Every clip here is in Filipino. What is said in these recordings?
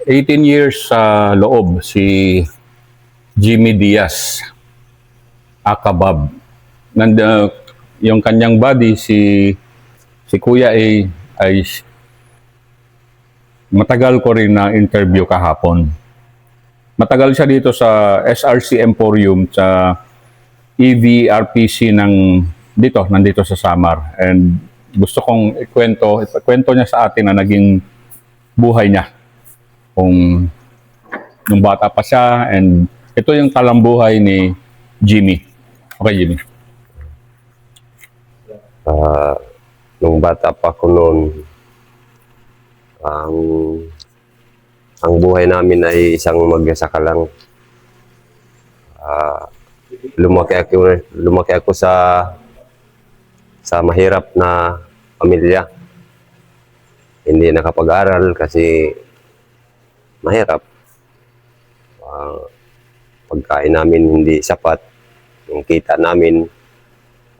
18 years sa loob si Jimmy Diaz, Akabab. Yung kanyang body, si Kuya ay matagal ko rin na interview kahapon. Matagal siya dito sa SRC Emporium sa EVRPC nandito sa Samar. And gusto kong ikwento niya sa atin na naging buhay niya. Kung nung bata pa siya, and ito yung talambuhay ni Jimmy. Okay, Jimmy. Nung bata pa ko noon, ang buhay namin ay isang mag-asaka lang. Lumaki ako sa mahirap na pamilya. Hindi nakapag-aral kasi mahirap. Pagkain namin hindi sapat. Yung kita namin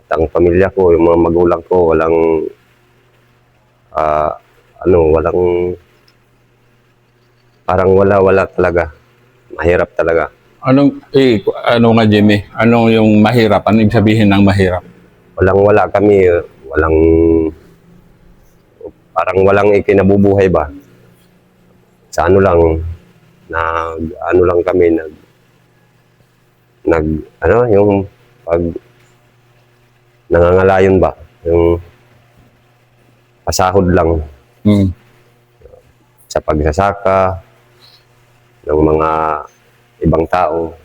at ang pamilya ko, yung mga magulang ko, walang parang wala talaga. Mahirap talaga. Ano nga, Jimmy? Anong yung mahirap? Ano yung sabihin ng mahirap? Wala kami, parang walang ikinabubuhay ba. Sa lang kami, yung pag nangangalayon ba, yung pasahod lang sa pagsasaka ng mga ibang tao.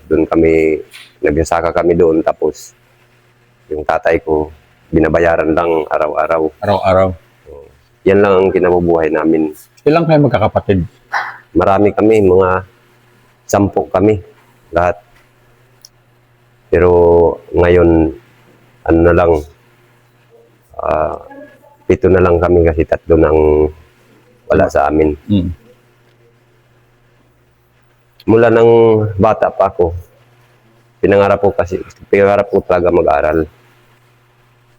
Nagsasaka kami doon, tapos yung tatay ko, binabayaran lang araw-araw. Araw-araw. Yan lang ang kinabubuhay namin. Ilang kayo magkakapatid? Marami kami, mga 10 kami, lahat. Pero ngayon, 7 na lang kami kasi 3 nang wala sa amin. Mula nang bata pa ako, pinangarap ko talaga mag-aral.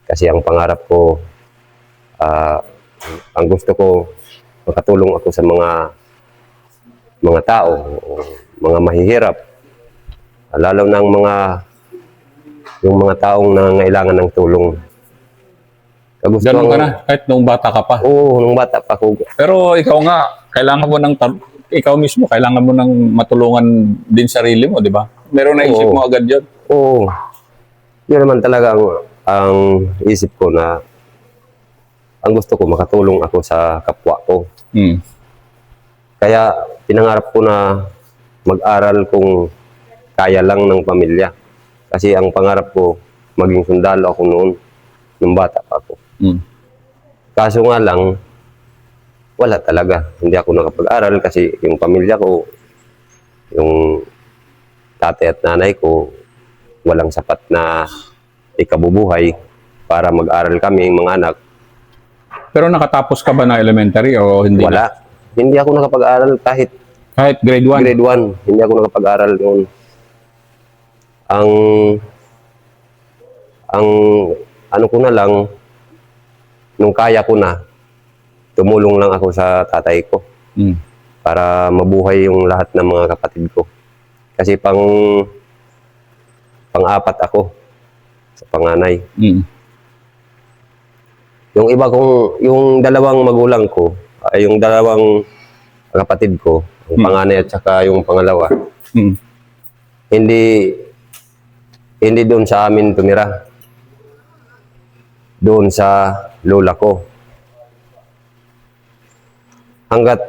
Kasi ang pangarap ko, ang gusto ko, makatulong ako sa mga tao, mga mahihirap, lalo ng yung mga taong nangangailangan ng tulong. Ganun ka na, kahit nung bata ka pa. Oo, nung bata pa ako. Pero ikaw nga, ikaw mismo, kailangan mo ng matulungan din sarili mo, di ba? Meron na isip mo agad yun? Oo. Yun naman talaga ang isip ko, na ang gusto ko, makatulong ako sa kapwa ko. Kaya pinangarap ko na mag-aral kung kaya lang ng pamilya. Kasi ang pangarap ko, maging sundalo ako noon, nung bata pa ako. Kaso nga lang, wala talaga. Hindi ako nakapag-aral kasi yung pamilya ko, yung tatay at nanay ko, walang sapat na ikabubuhay para mag-aral kami, mga anak. Pero nakatapos ka ba ng elementary o hindi? Wala. Hindi ako nakapag-aral kahit grade 1? Grade 1. Hindi ako nakapag-aral noon. Ang ano ko na lang, nung kaya ko na, tumulong lang ako sa tatay ko para mabuhay yung lahat ng mga kapatid ko. Kasi pang-apat ako sa panganay. Yung iba yung dalawang magulang ko, yung dalawang kapatid ko, yung panganay at saka yung pangalawa, hindi doon sa amin tumira. Doon sa lola ko. Hanggat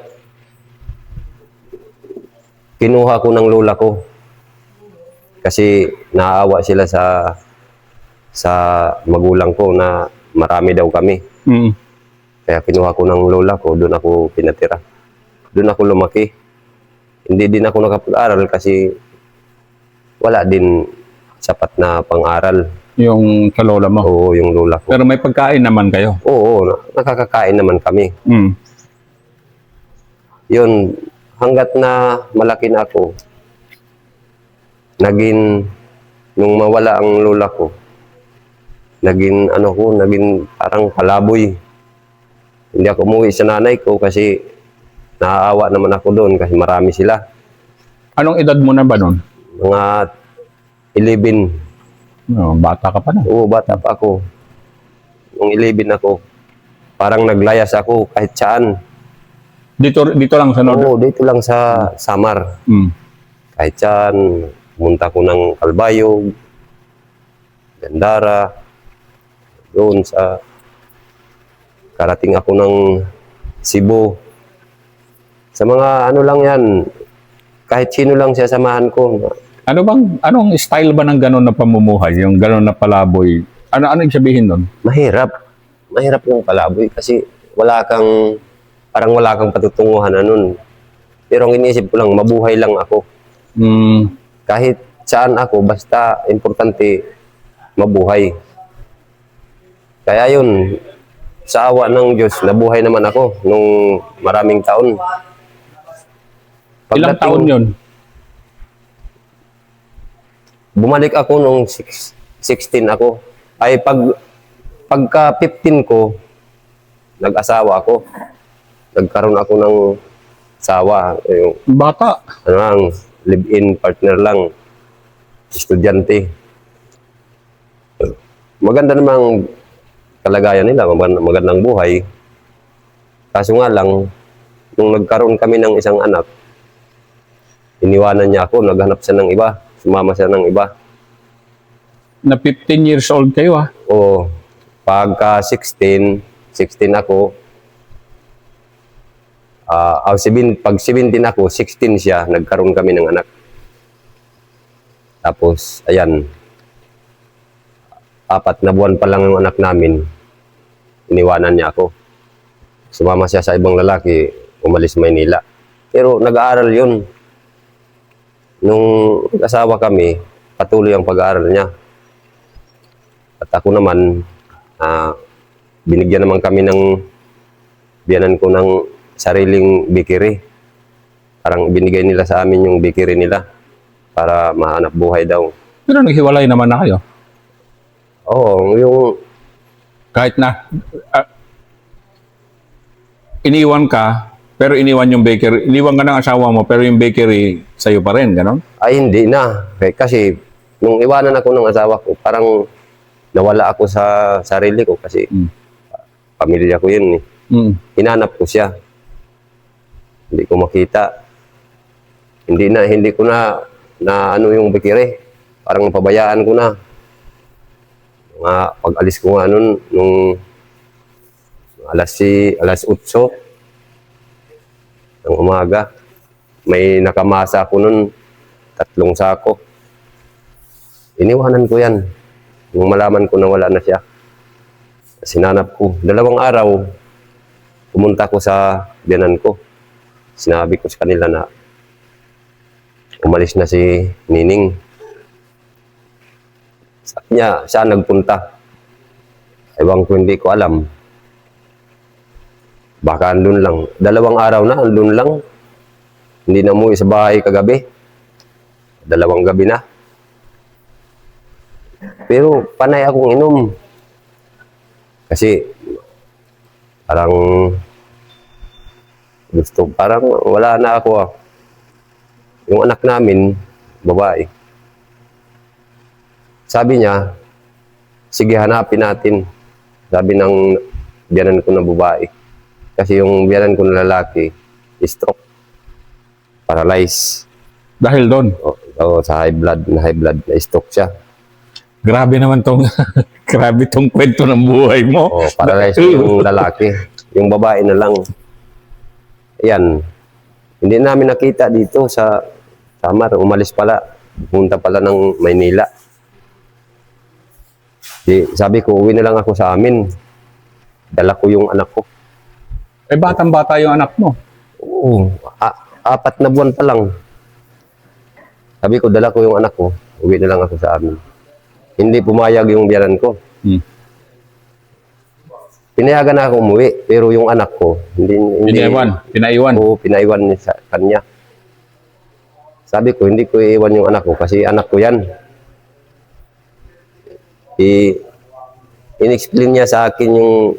kinuha ko ng lola ko. Kasi naaawa sila sa magulang ko na marami daw kami. Kaya kinuha ko ng lola ko, doon ako pinatira. Doon ako lumaki. Hindi din ako nakapag-aral kasi wala din sapat na pang-aral. Yung kalola mo? Oo, yung lola ko. Pero may pagkain naman kayo? Oo, nakakakain naman kami. Yun, hanggat na malaki na ako, nung mawala ang lola ko, naging parang palaboy. Hindi ako umuwi sa nanay ko kasi naaawa naman ako doon kasi marami sila. Anong edad mo na ba nun? Mga 11. No, bata ka pa na. Oo, bata pa ako. Nung 11 ako, parang naglayas ako kahit saan. Dito lang sa Northern? Oo, dito lang sa Samar. Mm. Kahit saan, pumunta ko ng Calbayog, Gandara, doon sa karating ako ng Cebu. Sa mga ano lang yan, kahit sino lang siya samahan ko. Anong style ba ng gano'n na pamumuhay? Yung gano'n na palaboy? Ano yung sabihin nun? Mahirap. Mahirap yung palaboy kasi parang wala kang patutunguhan na nun. Pero ang iniisip ko lang, mabuhay lang ako. Mm. Kahit saan ako, basta importante mabuhay. Kaya yun, sa awa ng Diyos, nabuhay naman ako nung maraming taon. Ilang taon yun? Bumalik ako nung 16 ako. Ay pagka 15 ko, nag-asawa ako. Nagkaroon ako ng asawa. Yung, Bata. live-in partner lang. Estudyante. Maganda namang kalagayan nila, magandang buhay. Kaso nga lang, nung nagkaroon kami ng isang anak, iniwanan niya ako, naghanap siya ng iba, sumama siya ng iba. Na 15 years old kayo ah. O, pagka 16 ako, pag 17 ako, 16 siya, nagkaroon kami ng anak. Tapos, ayan, 4 na buwan pa lang yung anak namin, iniwanan niya ako. Sumama siya sa ibang lalaki, umalis Maynila. Pero nag-aaral yun. Nung asawa kami, patuloy ang pag-aaral niya. At ako naman, binigyan naman kami ng biyanan ko ng sariling bikiri. Parang binigay nila sa amin yung bikiri nila para mahanap buhay daw. Pero naghiwalay naman na kayo. Oo, yung Kahit na iniwan ka, pero iniwan yung bakery. Iniwan ka ng asawa mo, pero yung bakery sa'yo pa rin, gano'n? ay hindi na. Kasi nung iwanan ako ng asawa ko, parang nawala ako sa sarili ko kasi pamilya ko yun eh. Mm. Hinanap ko siya. Hindi ko makita. Hindi ko na ano yung bikiri. Parang pabayaan ko na. Pag-alis ko nga nun, nung alas 8 ng umaga, may nakamasa ako nun, 3 sako. Iniwanan ko yan. Nung malaman ko na wala na siya. Sinanap ko. 2 araw, pumunta ko sa biyanan ko. Sinabi ko sa kanila na umalis na si Nining. Sabi niya, siya nagpunta. Ewan ko, hindi ko alam. Baka andun lang. 2 araw na, andun lang. Hindi na umuwi sa bahay kagabi. 2 gabi na. Pero panay akong inom. Kasi parang parang wala na ako. Yung anak namin, babae. Sabi niya, sige hanapin natin. Sabi ng biyanan ko na babae. Kasi yung biyanan ko na lalaki, stroke. Paralyzed. Dahil doon. Sa high blood, na stroke siya. Grabe naman grabe tong kwento ng buhay mo. Paralyzed yung lalaki. Yung babae na lang. Ayan. Hindi namin nakita dito sa Samar. Umalis pala. Punta pala ng Maynila. Sabi ko, uwi na lang ako sa amin. Dala ko yung anak ko. Eh, batang-bata yung anak mo. Oo. 4 na buwan pa lang. Sabi ko, dala ko yung anak ko. Uwi na lang ako sa amin. Hindi pumayag yung biyanan ko. Pinayagan na ako umuwi. Pero yung anak ko, Pinaiwan. Oo, pinaiwan niya sa kanya. Sabi ko, hindi ko iiwan yung anak ko kasi anak ko yan. In-explain niya sa akin yung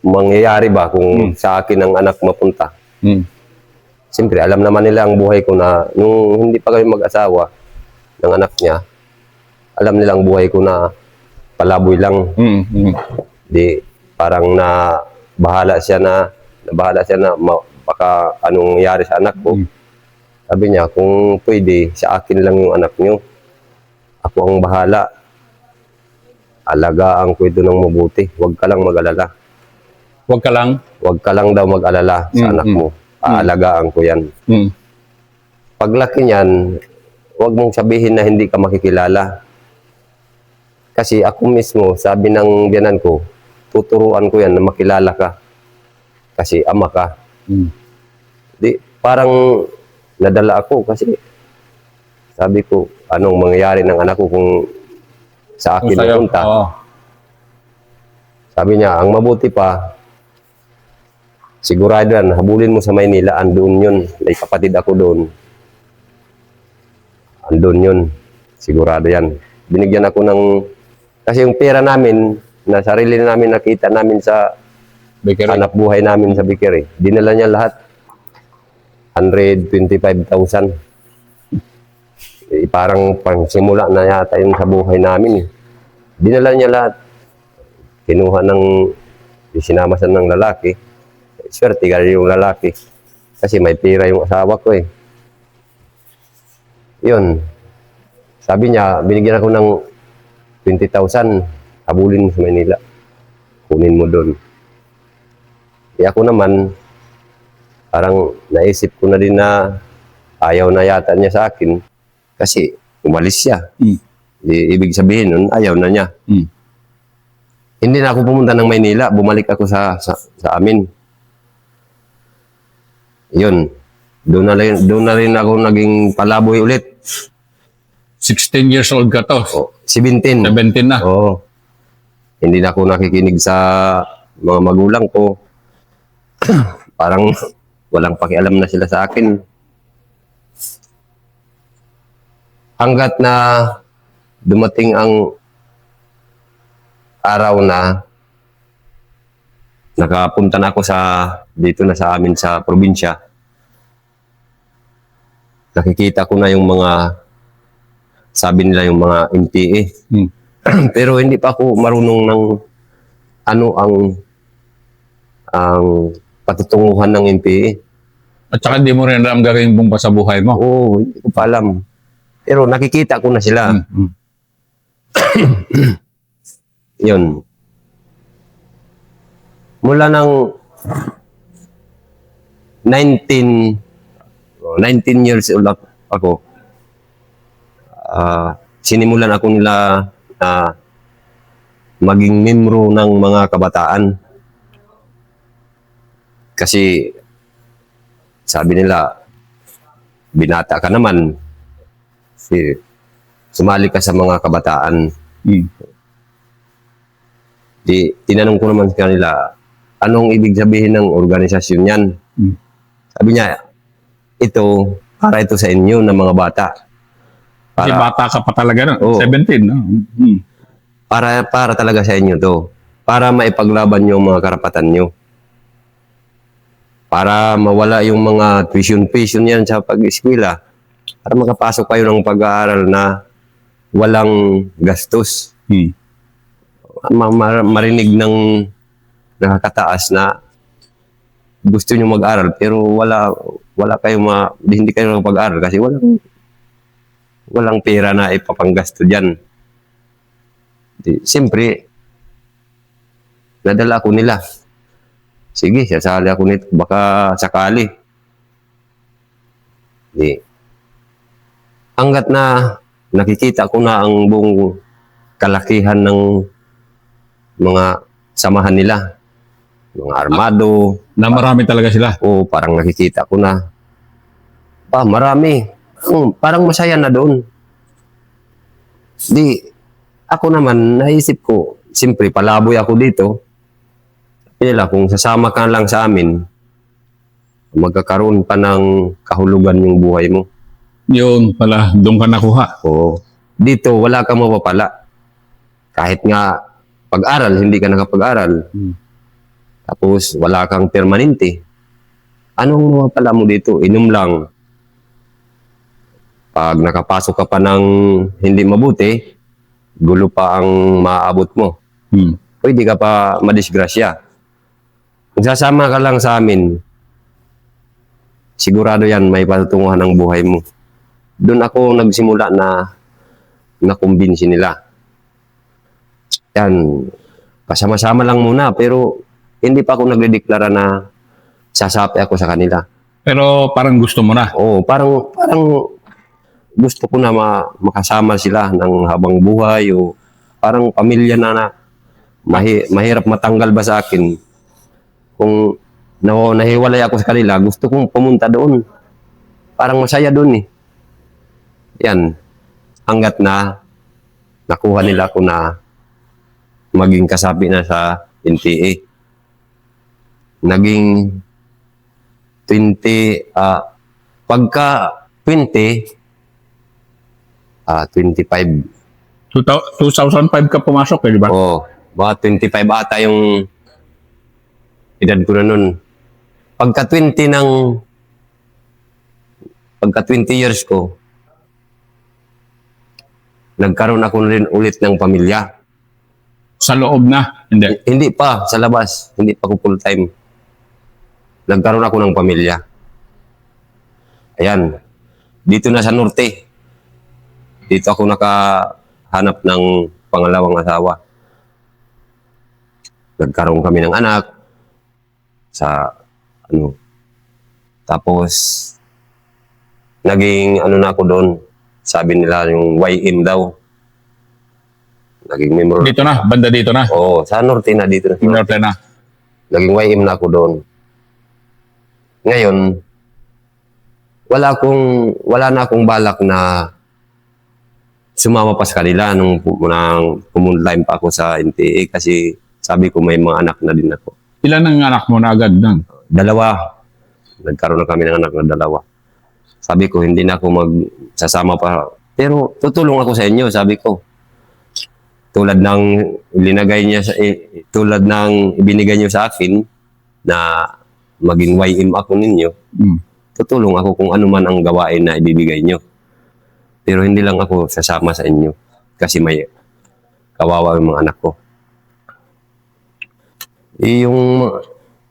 mangyayari ba kung sa akin ang anak mapunta. Mm. Siyempre, alam naman nila ang buhay ko na nung hindi pa kami mag-asawa ng anak niya, alam nila ang buhay ko na palaboy lang. Mm. Mm. Di parang bahala siya na baka anong nangyari sa anak ko. Sabi niya, kung pwede, sa akin lang yung anak niyo. Ako ang bahala. Alagaan ko ito ng mabuti. Huwag ka lang mag-alala. Huwag ka lang. Huwag ka lang daw mag-alala sa anak mo. Aalagaan ko yan. Mm. Paglaki niyan, huwag mong sabihin na hindi ka makikilala. Kasi ako mismo, sabi ng biyanan ko, tuturuan ko yan na makilala ka. Kasi ama ka. Mm. Di, parang nadala ako kasi sabi ko, anong mangyayari ng anak ko kung sa akin Kung sa'yo, napunta. oo. Sabi niya, ang mabuti pa, sigurado yan, habulin mo sa Maynila, andun yun. May kapatid ako doon. Andun yun. Sigurado yan. Binigyan ako ng, kasi yung pera namin, na sarili namin nakita namin sa Bakery. hanap buhay namin sa bakery. Dinala niya lahat. 125,000. Parang pangsimula na yata yun sa buhay namin. Dinala niya lahat. Kinuha sinama siya ng lalaki. Swerte ka yung lalaki. Kasi may pera yung asawa ko eh. Yun. Sabi niya, binigyan ako ng 20,000. Habulin mo sa Manila. Kunin mo doon. Ako naman, parang naisip ko na din na ayaw na yata niya sa akin. Kasi umalis siya. Mm. Ibig sabihin nun, ayaw na niya. Mm. Hindi na ako pumunta ng Maynila. Bumalik ako sa amin. Yun. Doon na rin ako naging palaboy ulit. 16 years old ka to. 17. 17 na. Oo. Hindi na ako nakikinig sa mga magulang ko. Parang walang pakialam na sila sa akin. Hanggat na dumating ang araw na nakapunta na ako dito na sa amin sa probinsya. Nakikita ko na yung mga, sabi nila yung mga MTA. Mm. Pero hindi pa ako marunong ng ano ang patutunguhan ng MPA. At saka hindi mo rin alam gagawin buong pa sa buhay mo. Oo, hindi ko pa alam. Pero nakikita ko na sila. Mm. Yun. Mula ng 19 years old ako, sinimulan ako nila na maging membro ng mga kabataan. Kasi sabi nila, binata ka naman, sumali ka sa mga kabataan. Mm. Tinanong ko naman sa kanila, anong ibig sabihin ng organisasyon yan? Mm. Sabi niya, para ito sa inyo ng mga bata. Kasi bata ka pa talaga no? Oo. 17. No? Mm. Para talaga sa inyo to. Para maipaglaban nyo ang mga karapatan nyo. Para mawala yung mga tuition yan sa pag-eskwela. Para makapasok kayo ng pag-aaral na walang gastos. Mm. Marinig ng nakakataas na gusto nyo mag-aral pero wala kayong hindi kayo mag-aral kasi walang pera na ipapanggasto dyan. Siyempre, nadala ko nila. Sige, sasali ako nito. Baka sakali. Hanggat na nakikita ko na ang buong kalakihan ng mga samahan nila. Mga armado. Na marami talaga sila. O parang nakikita ko na. Marami. Parang masaya na doon. Ako naman, naisip ko, siyempre, palaboy ako dito. Nila, kung sasama ka lang sa amin, magkakaroon pa ng kahulugan yung buhay mo. Yun pala, doon ka nakuha. Oo. Dito, wala kang mapapala. Kahit nga pag-aral, hindi ka nakapag-aral. Tapos wala kang permanente. Anong mawapala mo dito? Inom lang. Pag nakapasok ka pa ng hindi mabuti, gulo pa ang maaabot mo. Pwede ka pa madisgrasya. Kung sasama ka lang sa amin, sigurado yan may patutunguhan ng buhay mo. Doon ako nagsimula na nakumbinsi nila. Yan, kasama-sama lang muna, pero hindi pa ako nagdedeklara na sasapi ako sa kanila. Pero parang gusto mo na. Oo, parang gusto ko na makasama sila ng habang buhay o parang pamilya na mahirap matanggal ba sa akin. Kung nahiwalay ako sa kanila, gusto kong pumunta doon. Parang masaya doon eh. Yan. Hanggat na nakuha nila ako na maging kasapi na sa NPA. Naging 20, pagka 25. 2005 ka pumasok, di ba? Oo. Baka 25 ata yung edad ko na nun. Pagka 20 years ko, nagkaroon ako rin ulit ng pamilya. Sa loob na? Hindi. Hindi pa, sa labas. Hindi pa ako full time. Nagkaroon ako ng pamilya. Ayan. Dito na sa norte. Dito ako nakahanap ng pangalawang asawa. Nagkaroon kami ng anak. Tapos, naging na ako doon. Sabi nila yung YM daw. Naging member. Dito na? Banda dito na? Oo, sa norte na dito. Norte na. Naging YM na ako doon. Ngayon, wala na akong balak na sumama pa sa kanila nung pumunta pa ako sa NPA kasi sabi ko may mga anak na din ako. Ilan ang anak mo na agad nun? 2. Nagkaroon na kami ng anak na 2. Sabi ko, hindi na ako magsasama pa. Pero tutulong ako sa inyo, sabi ko. Tulad ng ibinigay niyo sa akin na maging YM ako ninyo, tutulong ako kung ano man ang gawain na ibibigay niyo. Pero hindi lang ako sasama sa inyo kasi may kawawa yung mga anak ko.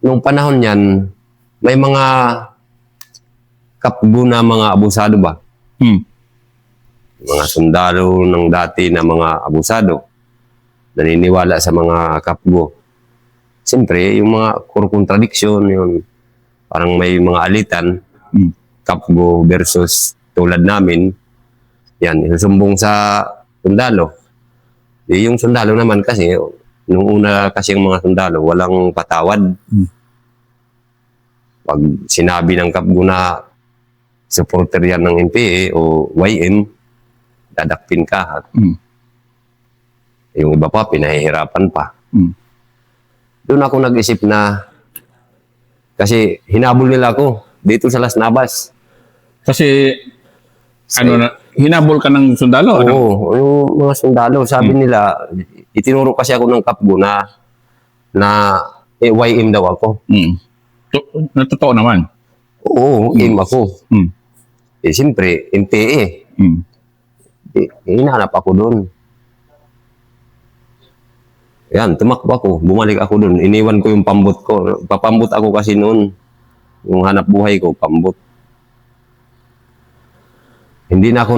Nung panahon yan, may mga kapgo na mga abusado ba? Mga sundalo ng dati na mga abusado. Naniniwala sa mga kapgo. Siyempre, yung mga kontradiksyon, yung parang may mga alitan, kapgo versus tulad namin, yan, isusumbong sa sundalo. Yung sundalo naman kasi, nung una kasi yung mga sundalo, walang patawad. Pag sinabi ng kapgo na supporter yan ng NPA o YM, dadakpin ka. Yung iba pa, pinahihirapan pa. Doon ako nag-isip na, kasi hinabol nila ako dito sa Las Navas. Kasi, hinabol ka ng sundalo? Oo, yung mga sundalo, sabi nila, itinuro kasi ako ng kapgo na YM daw ako. Totoo naman? Oo, YM ako. Siyempre, NPA. Hinahanap ako doon. Yan, tumakbo ako. Bumalik ako doon. Iniwan ko yung pambot ko. Papambot ako kasi noon. Yung hanap buhay ko, pambot. Hindi na ako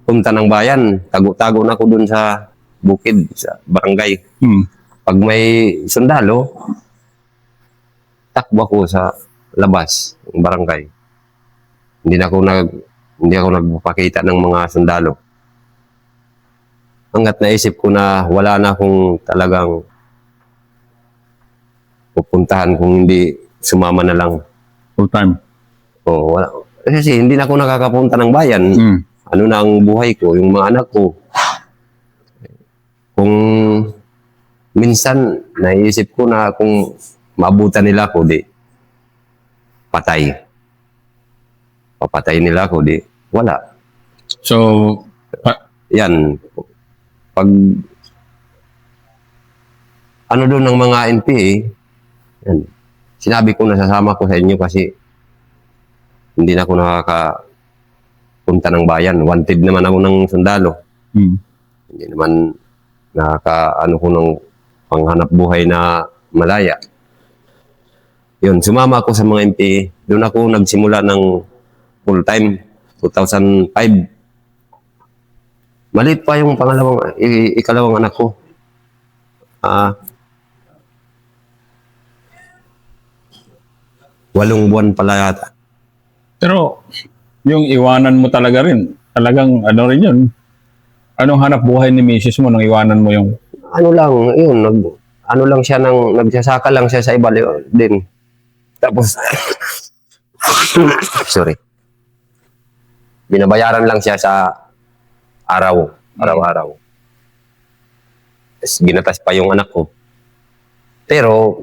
punta ng bayan. Tago-tago na ako doon sa bukid, sa barangay. Pag may sundalo, takbo ako sa labas ng barangay. Hindi ako nagpapakita ng mga sundalo. Hanggat naisip ko na wala na akong talagang pupuntahan kung hindi sumama na lang. Full time? Oo, wala. Kasi hindi na ako nakakapunta ng bayan. Ano na ang buhay ko, yung mga anak ko. Kung minsan naisip ko na kung maabutan nila ako, di patay. Papatay nila ako, di wala. So, yan. Pag ano doon ng mga NPA, yan, sinabi ko na sasama ko sa inyo kasi hindi na ako nakakapunta ng bayan. Wanted naman ako ng sundalo. Mm. Hindi naman nakaka-ano ko ng panghanap buhay na malaya. Yun, sumama ako sa mga NPA. Doon ako nagsimula ng full-time, 2005. Maliit pa yung ikalawang anak ko. 8 buwan pala yata. Pero yung iwanan mo talaga rin, talagang ano rin yun. Anong hanap buhay ni misis mo nang iwanan mo yung... Ano lang, yun, ano lang siya, nagsasaka lang siya sa iba din. Tapos, sorry. Binabayaran lang siya sa araw-araw. Tapos ginatas pa yung anak ko. Pero,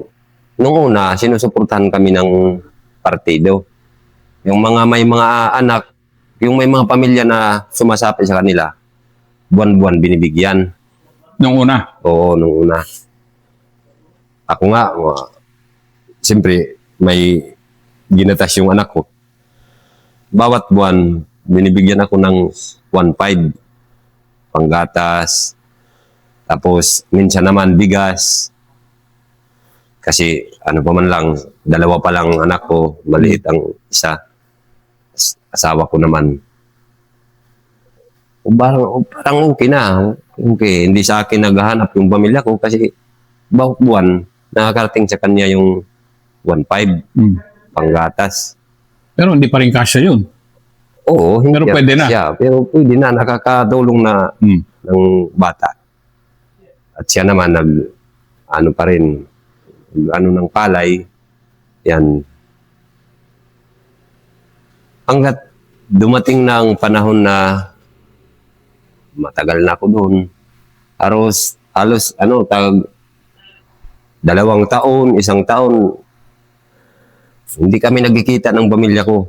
nung una, sinusuportahan kami ng partido. Yung may mga anak, yung may mga pamilya na sumasapi sa kanila, buwan-buwan binibigyan. Nung una? Oo, nung una. Ako nga, siyempre, may ginatas yung anak ko. Bawat buwan, binibigyan ako ng 1.5 panggatas. Tapos, minsan naman bigas. Kasi, ano pa man lang, 2 pa lang anak ko, maliit ang isa. Asawa ko naman. Parang okay na. Okay, hindi sa akin naghahanap yung pamilya ko kasi bawat buwan, nakakarating sa kanya yung 1.5 panggatas. Pero hindi pa rin kasya yun. Oo, hindi Pero pwede na. siya. Pero pwede na, nakakadulong na ng bata. At siya naman, ano pa rin, ng palay, yan. Hanggat dumating na ang panahon na matagal na ako doon. Halos 2 taon, 1 taon, hindi kami nagkikita ng pamilya ko.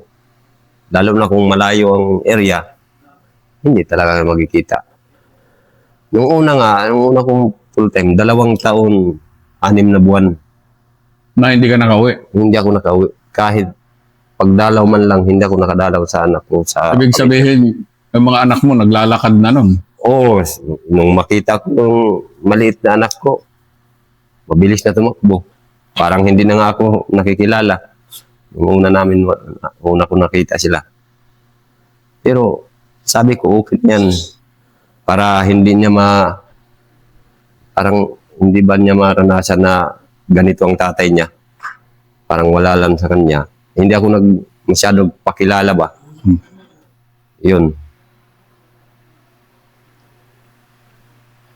Lalo na kung malayo ang area, hindi talaga magkikita. Nung una kong full-time, 2 taon, 6 na buwan. Na hindi ka nakauwi. Hindi ako nakauwi. Kahit pagdalaw man lang, hindi ako nakadalaw sa anak ko. Ibig sabihin, yung mga anak mo naglalakad na nun. Oo, nung makita ko yung maliit na anak ko, mabilis na tumakbo. Parang hindi na nga ako nakikilala. Nung una ko nakita sila. Pero sabi ko, okay yan. Para hindi niya parang hindi ba niya maranasan na ganito ang tatay niya. Parang wala lang sa kanya. Hindi ako masyado pakilala ba. Yun.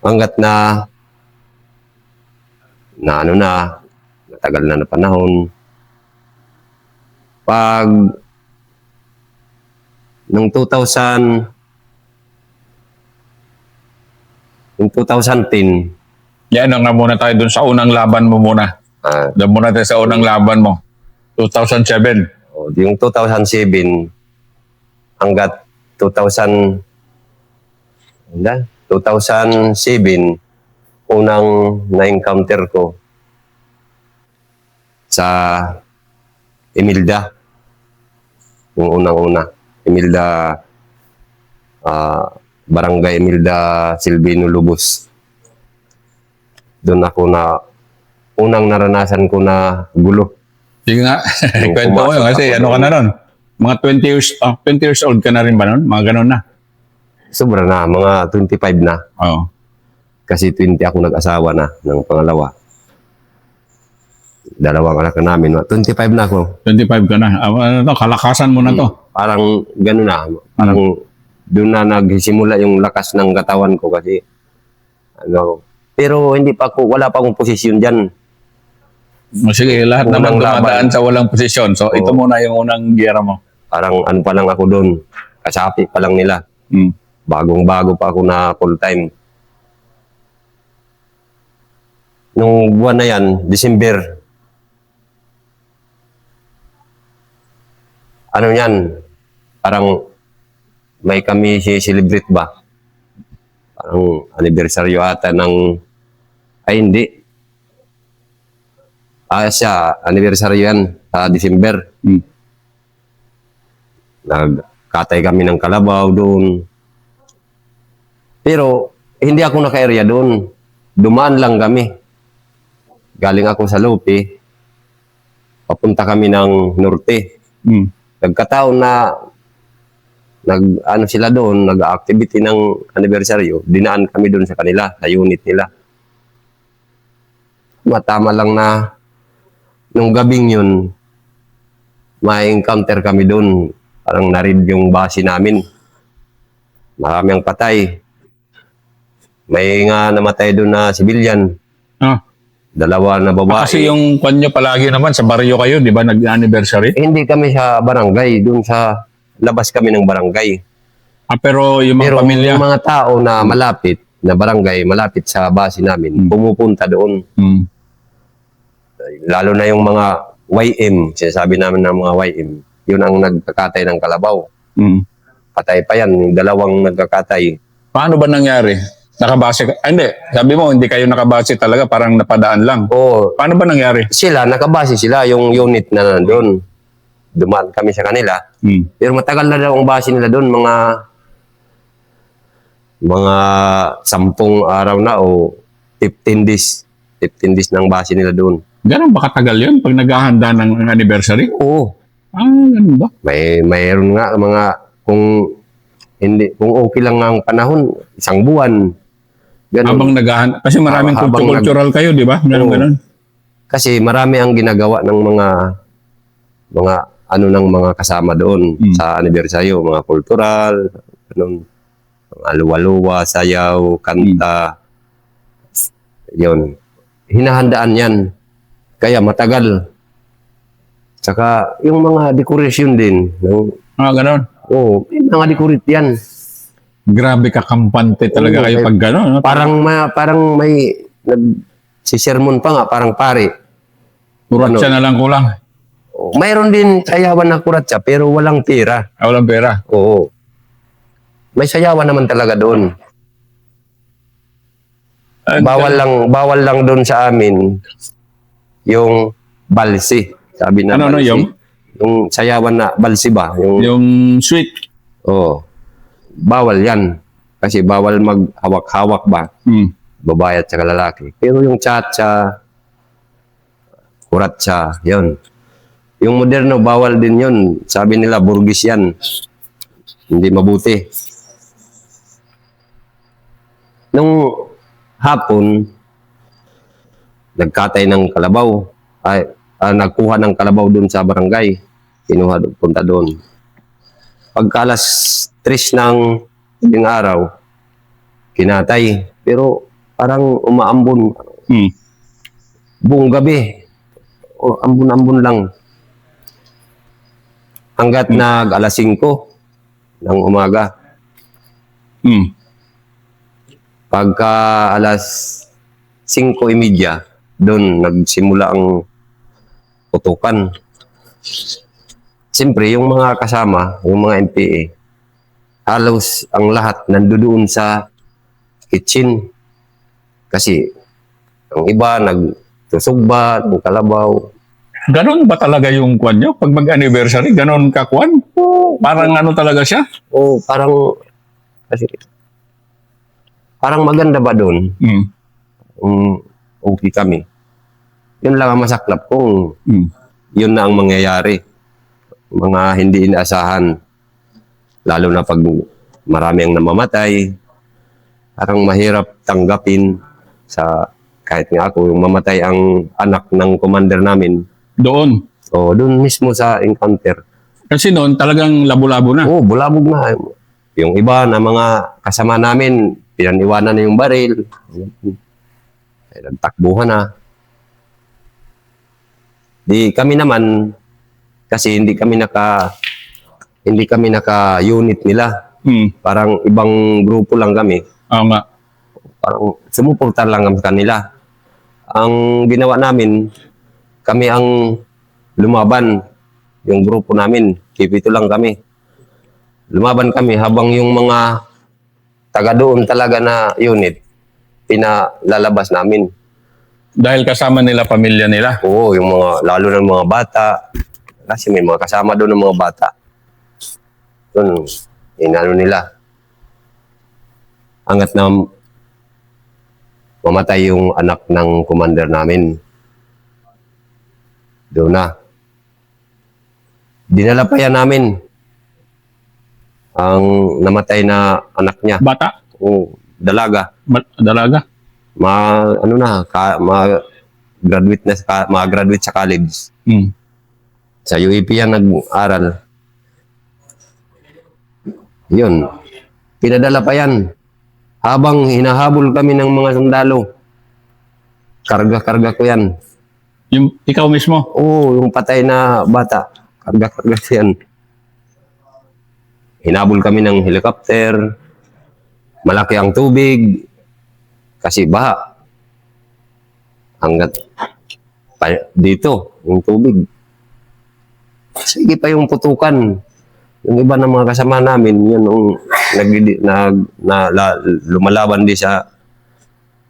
Hanggat natagal na panahon. Pag nung 2010, Yan nga muna tayo dun sa unang laban mo muna. Doon muna tayo sa unang laban mo. 2007. Yung 2007 hanggat 2007, unang na-encounter ko sa Emilda. Yung unang-una. Emilda, Barangay Emilda, Silvino Lubos. Doon ako unang naranasan ko na gulo. Sige nga, kwento ko yun kasi ano ka na nun? Mga 20 years old ka na rin ba nun? Mga ganun na. Sobra na, mga 25 na. Oo. Kasi 20 ako nag-asawa na ng pangalawa. 2 anak na namin. 25 na ako. 25 ka na. Ano to? Kalakasan mo na to. Parang gano'n na. Parang doon na nagsimula yung lakas ng katawan ko kasi pero wala pa akong posisyon dyan. Sige, lahat naman Unang dumadaan sa walang posisyon. So, ito muna yung unang giyera mo. Parang ano pa lang ako doon. Kasapi pa lang nila. Bagong-bago pa ako na full-time. Nung buwan na yan, December, ano yan, parang may kami celebrate ba? Parang anniversary ata ng, ay hindi, Siya, anniversary yan sa December. Mm. Nagkatay kami ng kalabaw doon. Pero hindi ako naka-area doon. Dumaan lang kami. Galing ako sa Lupi. Papunta kami ng Norte. Mm. Nagkataon na ano sila doon, nag-activity ng anibersaryo. Dinaan kami doon sa kanila, sa unit nila. Matama lang na nung gabing yun, may encounter kami doon. Parang narid yung base namin. Marami ang patay. May nga namatay doon na civilian. Ah. Dalawa na babae. Kasi yung kanyo palagi naman sa baryo kayo, di ba, nag-anniversary? Hindi kami sa barangay. Doon sa labas kami ng barangay. Pero yung mga Pero pamilya. yung mga tao na malapit, na barangay, malapit sa base namin, pumupunta doon. Mm. Lalo na yung mga YM, sinasabi namin ng mga YM, yun ang nagkakatay ng kalabaw. Mm. Patay pa yan, yung dalawang nagkakatay. Paano ba nangyari? Nakabase ka? Hindi. Sabi mo, hindi kayo nakabase talaga, parang napadaan lang. O Paano ba nangyari? sila, nakabase sila, yung unit na nandun. Dumaan kami sa kanila. Mm. Pero matagal na daw ang base nila doon, mga 10 araw na o 15 days. 15 days ng base nila doon. Ganun ba katagal yun pag naghahanda ng anniversary? Oo. Ganun ba? Mayroon nga mga kung okay lang ang panahon, 1 buwan. Ganun. Habang naghahanda. Kasi maraming Habang cultural kayo, di ba? Ganun, Oo. ganun. Kasi marami ang ginagawa ng mga ng mga kasama doon sa anibersaryo, mga kultural, ganun, mga luwa-luwa, sayaw, kanta. Yun. Hinahandaan yan. Kaya matagal. Tsaka yung mga decoration din. Ganun. Oo, may mga decorate yan. Grabe kakampante talaga Oo, kayo pag gano'n. No? Parang may si sermon pa nga, parang pare. Kuratsa na lang kulang. Mayroon din sayawan na kuratsa, pero walang pera. Walang pera. Oo. May sayawan naman talaga doon. Bawal lang doon sa amin yung balsi. Sabi na Ano balsi. yung? Yung sayawan na balsi ba? Yung sweet. Oo. Bawal yan. Kasi bawal maghawak-hawak ba? Mm. Babae at saka lalaki. Pero yung cha-cha, kuratsa, yun. Yung moderno, bawal din yun. Sabi nila, burgis yan. Hindi mabuti. Nung hapon, nagkatay ng kalabaw. Nagkuha ng kalabaw dun sa barangay. Kinuha, punta doon. Pagka alas 3 ng araw, kinatay. Pero parang umaambon. Mm. Buong gabi. O, ambon-ambon lang. Hanggat alas 5 ng umaga. Mm. Pagka alas 5:30, doon nagsimula ang putukan. Siyempre, yung mga kasama, yung mga MPA, halos ang lahat nandoon sa kitchen. Kasi ang iba nagsusugba, ng kalabaw. Ganon ba talaga yung kwan nyo? Pag mag-anniversary, ganon ka kwan? Parang ano talaga siya? O parang maganda ba doon? Mm. Okay kami. Yun lang ang masaklap kung yun na ang mangyayari. Mga hindi inaasahan. Lalo na pag marami ang namamatay. Parang mahirap tanggapin sa kahit nga ako, yung mamatay ang anak ng commander namin. Doon. O doon mismo sa encounter. Kasi noon talagang labo-labo na. Oo, bulabog na. Yung iba na mga kasama namin, pinaniwanan na yung baril. Nagtakbuhan na. Di kami naman, kasi hindi kami naka-unit nila. Parang ibang grupo lang kami. Oo nga. Parang sumuporta lang kami kanila. Ang ginawa namin, kami ang lumaban. Yung grupo namin, kipito lang kami. Lumaban kami habang yung mga taga doon talaga na unit, pinalalabas namin. Dahil kasama nila pamilya nila. Oo, yung mga, lalo ng mga bata. Kasi may mga kasama doon ng mga bata. Doon, inano nila. Hanggat na mamatay yung anak ng commander namin. Doon na. Dinala pa yan namin. Ang namatay na anak niya. Bata? Oo, dalaga. Dalaga? Ma-graduate na ma-graduate sa college. Mm. Sa UAP yan nag-aral. Yun. Pinadala pa yan. Habang hinahabol kami ng mga sundalo. Karga-karga ko yan. Yung ikaw mismo? Oo, yung patay na bata. Karga-karga ko yan. Hinabol kami ng helicopter. Malaki ang tubig. Kasi baha. Hanggat dito, yung tubig. Sige pa yung putukan. Yung iba ng mga kasama namin, yun, lumalaban din sa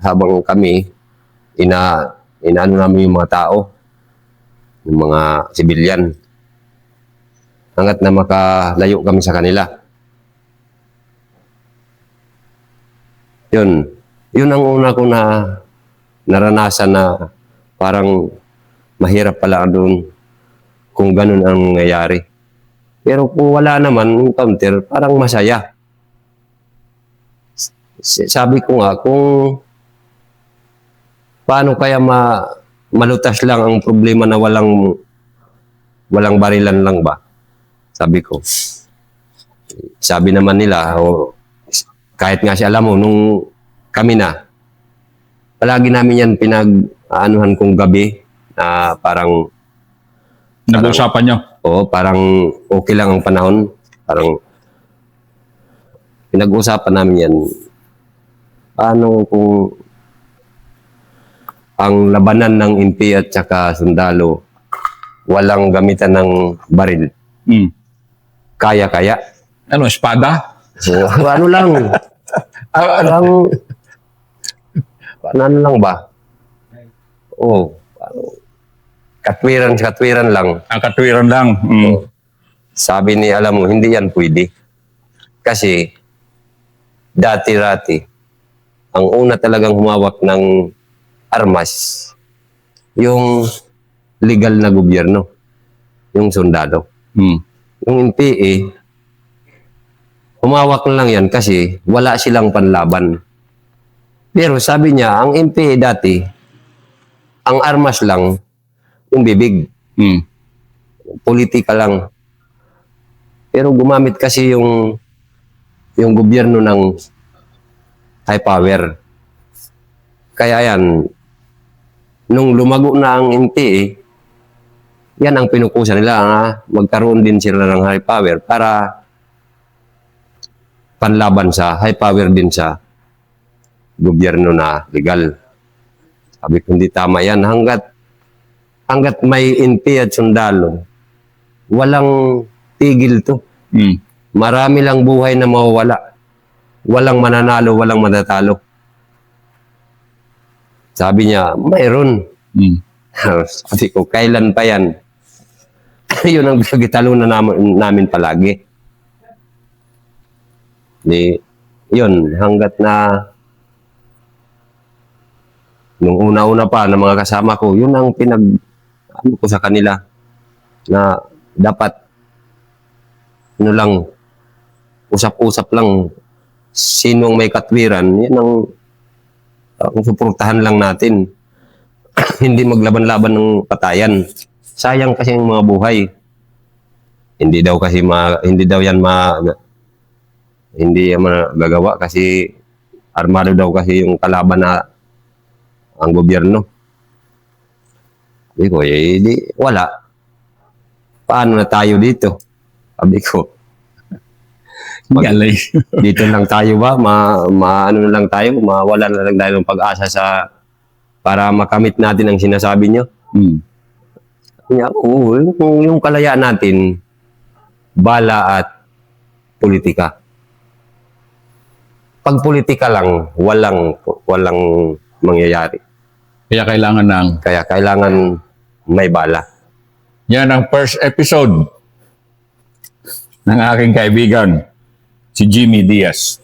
habang kami, inaano namin yung mga tao, yung mga sibilyan. Hanggat na makalayo kami sa kanila. Yun ang una ko na naranasan na parang mahirap pala doon kung ganun ang nangyayari. Pero kung wala naman yung counter, parang masaya. Sabi ko nga, kung paano kaya malutas lang ang problema na walang barilan lang ba? Sabi ko. Sabi naman nila, kahit nga siya alam mo, nung kami na, palagi namin yan pinag-aanuhan kong gabi na parang Nag-uusapan nyo? Oo, parang okay lang ang panahon. Parang pinag-uusapan namin yan. Paano kung ang labanan ng MP at saka sundalo walang gamitan ng baril? Mm. Kaya-kaya. Ano, espada? So, ano lang. Parang ano lang ba? Oo. Katwiran lang. Ang katwiran lang. Mm. Sabi ni, alam mo, hindi yan pwede. Kasi, dati-rati, ang una talagang humawak ng armas, yung legal na gobyerno, yung sundalo. Mm. Yung NPA, humawak na lang yan kasi wala silang panlaban. Pero sabi niya, ang NPA dati, ang armas lang, yung bibig. Mm. Politika lang. Pero gumamit kasi yung gobyerno ng high power. Kaya yan, nung lumago na ang NPA, yan ang pinukusan nila, magkaroon din sila ng high power para panlaban sa high power din sa gobyerno na legal. Sabi ko, hindi tama yan. Hanggat may NP at sundalo, walang tigil to. Mm. Marami lang buhay na mawawala. Walang mananalo, walang matatalo. Sabi niya, mayroon. Mm. Sabi ko, kailan pa yan? Yun ang pinagitalo na namin palagi. Yun, hanggat na nung una-una pa ng mga kasama ko, yun ang ano ko sa kanila na dapat lang usap-usap lang sinong may katwiran, yan ang suportahan lang natin. Hindi maglaban-laban ng patayan. Sayang kasi ang mga buhay. Hindi daw yan hindi yan magagawa kasi armado daw kasi yung kalaban na ang gobyerno. Sabi ko, di wala. Paano na tayo dito? Sabi ko, Galay. dito lang tayo ba? Ano na lang tayo? Mawala na lang tayo ng pag-asa para makamit natin ang sinasabi nyo? Mm. Oo, yung kalayaan natin, bala at politika. Pag politika lang, walang mangyayari. Kaya kailangan ng... Kaya kailangan may bala. Yan ang first episode ng aking kaibigan, si Jimmy Diaz.